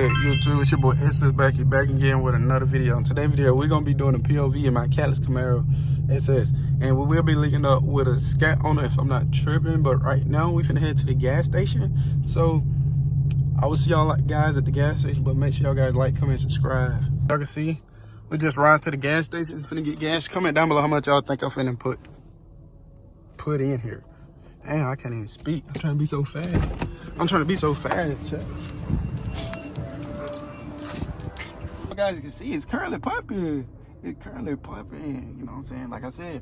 good, YouTube? It's your boy SS back again with another video. In today's video, we're gonna be doing a POV in my Catless Camaro SS, and we will be linking up with a scat owner if I'm not tripping. But right now, we finna head to the gas station. So I will see y'all guys at the gas station. But make sure y'all guys like, comment, subscribe. Y'all can see we just ride to the gas station. Finna get gas. Comment down below how much y'all think I'm finna put in here. Damn, I can't even speak. I'm trying to be so fast. Chat. Guys, you can see it's currently pumping. You know what I'm saying? Like I said,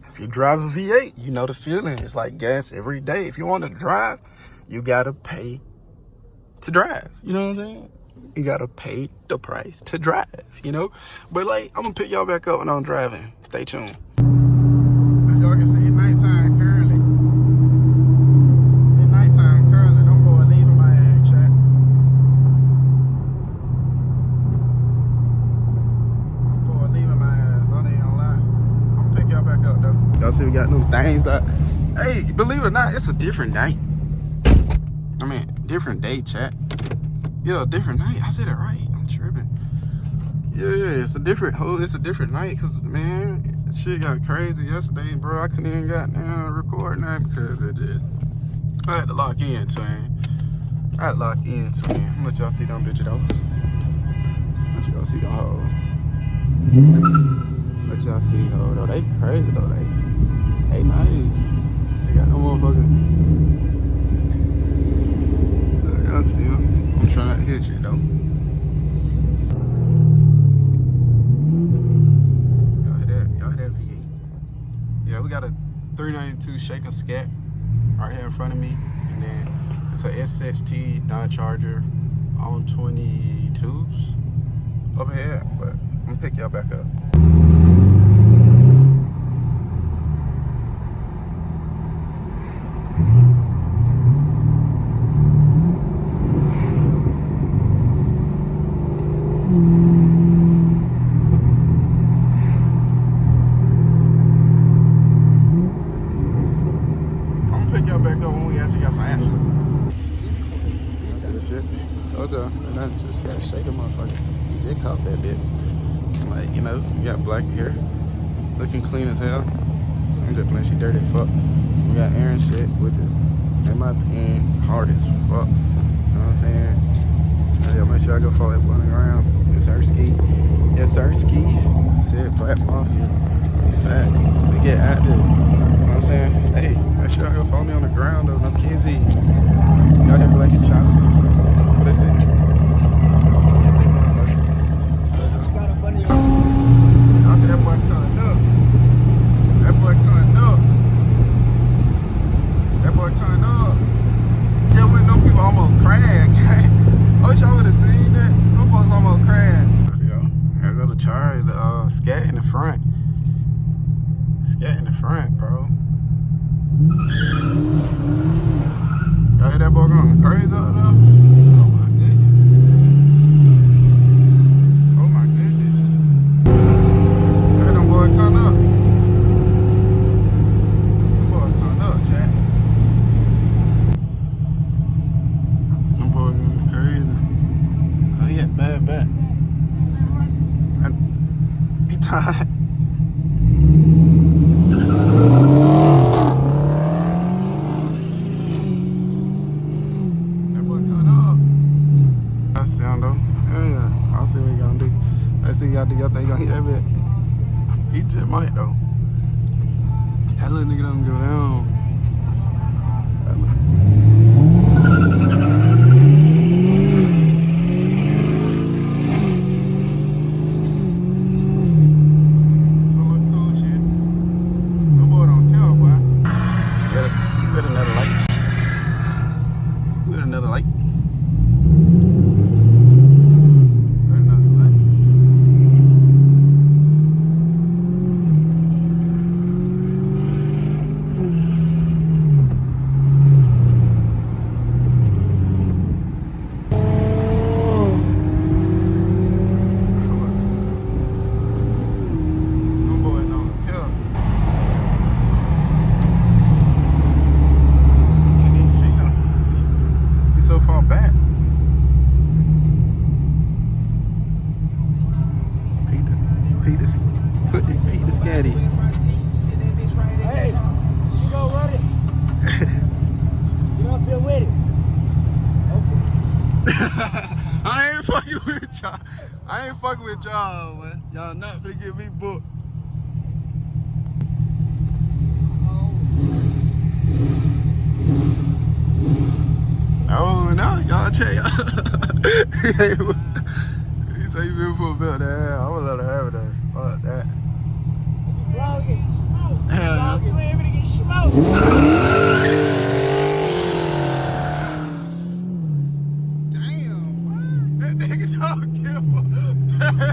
if you drive a V8, you know the feeling. It's like gas every day. If you want to drive, you gotta pay to drive. You know what I'm saying? You gotta pay the price to drive, you know? But like, I'm gonna pick y'all back up when I'm driving. Stay tuned. As y'all can see, it's nighttime currently. Don't go leaving my ass, chat. Back up though. Y'all see we got them things that, hey, believe it or not, it's a different night. I mean, different day, chat. Yeah, different night. I said it right. I'm tripping. Yeah, it's a different night, cause man, shit got crazy yesterday, bro. I couldn't even record now because I had to lock in, twin. I'm gonna let y'all see them bitches though. Let y'all see them hoes. Let y'all see, though, they crazy, though, they nice. They got no motherfucker. Y'all see them. I'm trying not to hit shit, though. Y'all hear that V8? Yeah, we got a 392 Shaker Scat right here in front of me. And then it's a SXT non-charger on 22s over here. But I'm gonna pick y'all back up. Just gotta shake a motherfucker. He did caught that bit. Like, you know, you got black hair, looking clean as hell. I'm just playing, she dirty as fuck. We got Aaron shit, which is, in my opinion, hard as fuck. You know what I'm saying? Yeah, make sure I go follow that boy on the ground. It's her ski. Said platform. Yeah. We get active. You know what I'm saying? Hey, make sure I go follow me on the ground though. No kids eat. Y'all hear black and chocolate. What is that? I see that boy coming up. Yeah, when them people almost crashed. I wish y'all would have seen that. Them folks almost crashed. See, yo, I go to charge the scat in the front. Bro. Y'all hear that boy going crazy out there? Y'all think he gonna hit that bit? He just might though. That little nigga don't go down. Some little cool shit. No boy don't care, boy. Get another light. fucking with y'all. I ain't fucking with y'all, man. Y'all not finna get me booked. Oh, no, y'all check y'all. He say you been for a belt that. I'm gonna let her have it though. Fuck that. Vlog get smoked. Hell Vlog yeah. you ain't gonna get smoked. Damn, what? That nigga don't give a damn.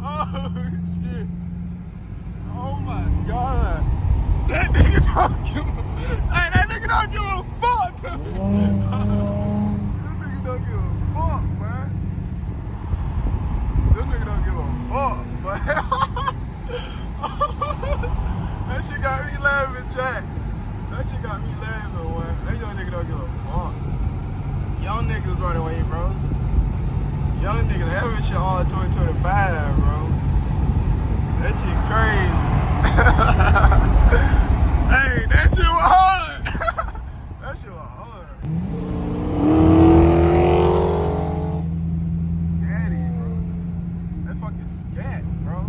Oh shit. Oh my god. That nigga don't give a hey, that nigga don't give a fuck. That nigga don't give a fuck, man. That nigga don't give a fuck, man. That shit got me laughing, Jack. That shit got me laughing, man. That young nigga don't give a fuck. Young niggas right away, bro. Young niggas having shit all 2025, bro. That shit crazy. Hey, that shit was hard. That shit was hard. Scatty, bro. That fucking scat, bro.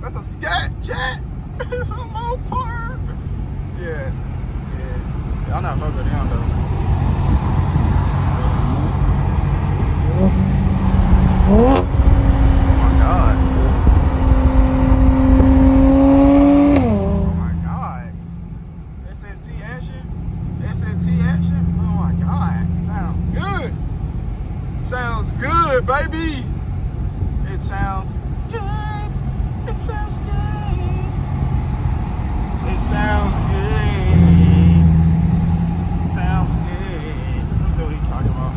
That's a scat, chat. It's a more part. Yeah. Y'all not fucking with him though. Oh my god. Oh my god. SST action? SST action? Oh my god. Sounds good. Sounds good, baby. It sounds good. It sounds good. It sounds good. Sounds good. Let's see what he's talking about.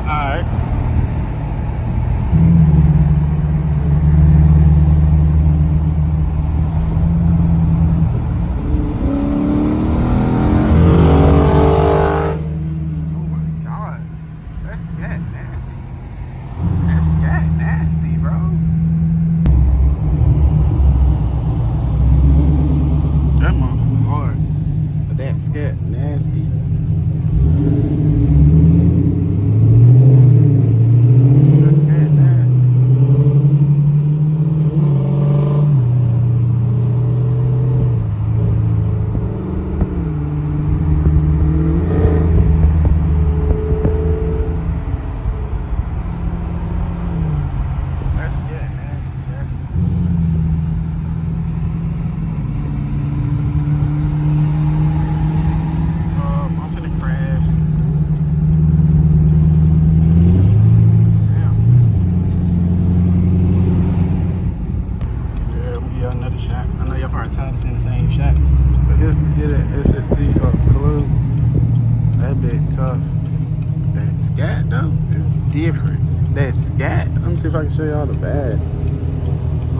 Alright. Different. That scat. Let me see if I can show y'all the bad. If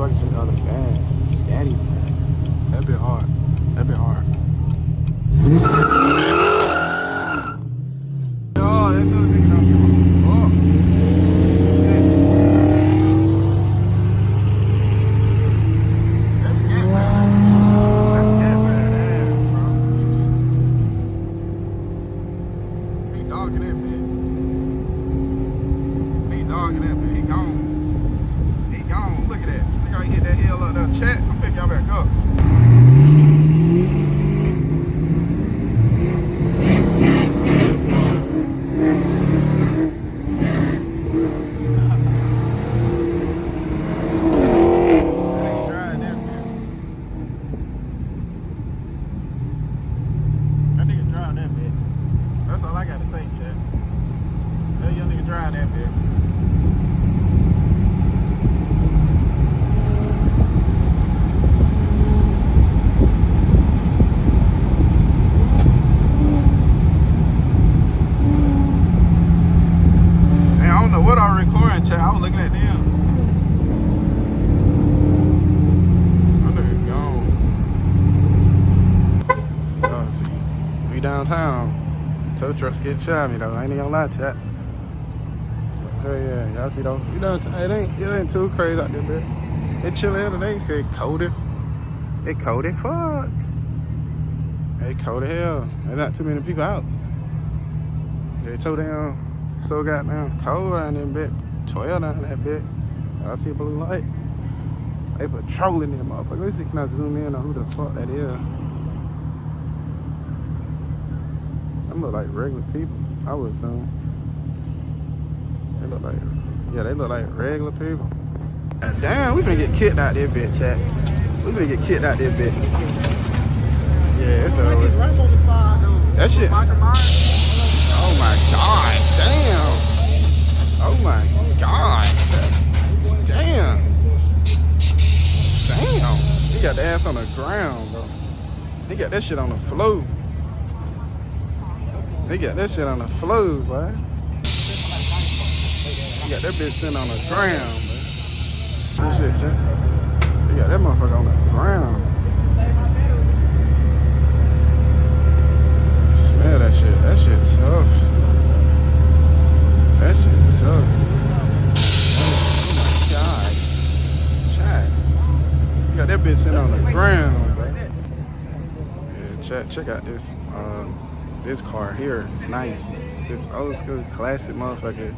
I can show y'all the bad. Scatty. That'd be hard. That'd be hard. Oh, that little nigga don't give a fuck. Shit. That's scat bad. That's scat bad ass, bro. He dogging that bitch. Dogging that, but he gone. He gone. Look at that. Look how he hit that L up there. Chat, I'm picking y'all back up. That nigga driving that bit. That's all I gotta say, chat. That young nigga driving that bit. What I was recording, chat. I was looking at them. I know it's gone. Oh, see, we downtown. Tow trucks get shy of me though. I ain't even gonna lie, chat. Oh yeah, y'all see those? You know, it ain't too crazy out there, man. It chilly today. It cold. It cold as fuck. It cold as hell. There's not too many people out. They so damn, so goddamn cold around that bit. 12 down that bit. I see a blue light. They patrolling them motherfuckers. Let's see, can I zoom in on who the fuck that is? Them look like regular people, I would assume. They look like, yeah, they look like regular people. God damn, we finna get kicked out this bitch, chat. We finna get kicked out this bitch. Yeah, it's over. Right on the side, though. That shit. Oh my god, damn. Oh my god. Damn. Damn. He got the ass on the ground, bro. He got that shit on the floor. He got that shit on the floor, boy. He got that bitch sitting on the ground, bro. Good shit, chat. He got that motherfucker on the ground. Smell that shit. That shit tough. That shit tough. Oh my god. Chat. You got that bitch sitting on the ground, bro. Yeah, chat, check out this car here. It's nice. This old school classic motherfucker.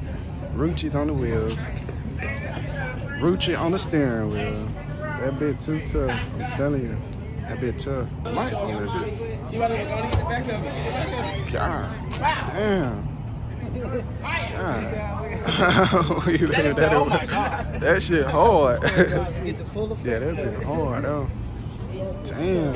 Rucci's on the wheels. Rucci on the steering wheel. That bit too tough. I'm telling you. That bit tough. Lights on that bitch. God damn. God. That shit hard. Yeah, that bit hard though. Damn.